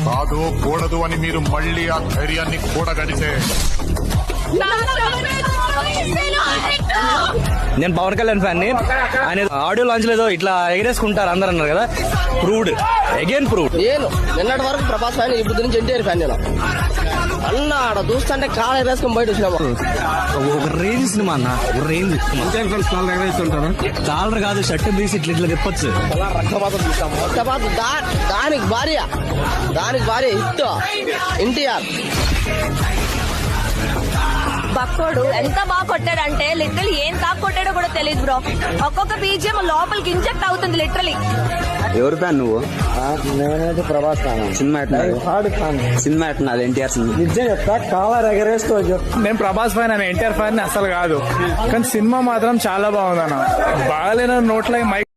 కాదు కూడదు అని మీరు మళ్ళీ ఆ ధైర్యాన్ని కూడగడితే నేను పవన్ కళ్యాణ్ ఫ్యాన్ ని. ఆయన ఆడియో లాంచ్ లేదో ఇట్లా ఎగరేసుకుంటారు అందరు అన్నారు కదా, ప్రూవ్డ్ అగైన్ ప్రూవ్డ్. నేను నిన్నటి వరకు ప్రభాస్ ఫ్యాన్, ఇప్పుడు నుంచి ఎన్టీఆర్ ఫ్యాన్. నేను అన్న ఆడ చూస్తుంటే కాళ్ళ వేసుకొని బయట వచ్చినాము. ఒక రేంజ్ సినిమా అన్న, ఒక రేంజ్. కాలర్ కాదు, షర్ట్ తీసి ఇట్లా ఇట్లా తిప్పచ్చు. రక్తపాతం చూస్తాము, రక్తపాతం. దానికి భార్య హిట్ ఎన్టీఆర్. బక్కోడు ఎంత బాగా కొట్టాడంటే లిటరలీ ఏం తాకు కొట్టాడో కూడా తెలియదు బ్రో. ఒక్కొక్క బీజియం లోపలికి ఇంజెక్ట్ అవుతుంది లిటరలీ. ఎవరు ఫ్యాన్ నువ్వు? నేనైతే ప్రభాస్ ఫ్యాన్. సినిమా సినిమా ఎట్టినది ఎన్టీఆర్ సినిమా? నిజం చెప్తా, కాలర్ ఎగరేస్తూ. నేను ప్రభాస్ ఫ్యాన్ అని, ఎన్టీఆర్ ఫ్యాన్ అసలు కాదు, కానీ సినిమా మాత్రం చాలా బాగుందన్న. బాగాలేన నోట్ల మైక్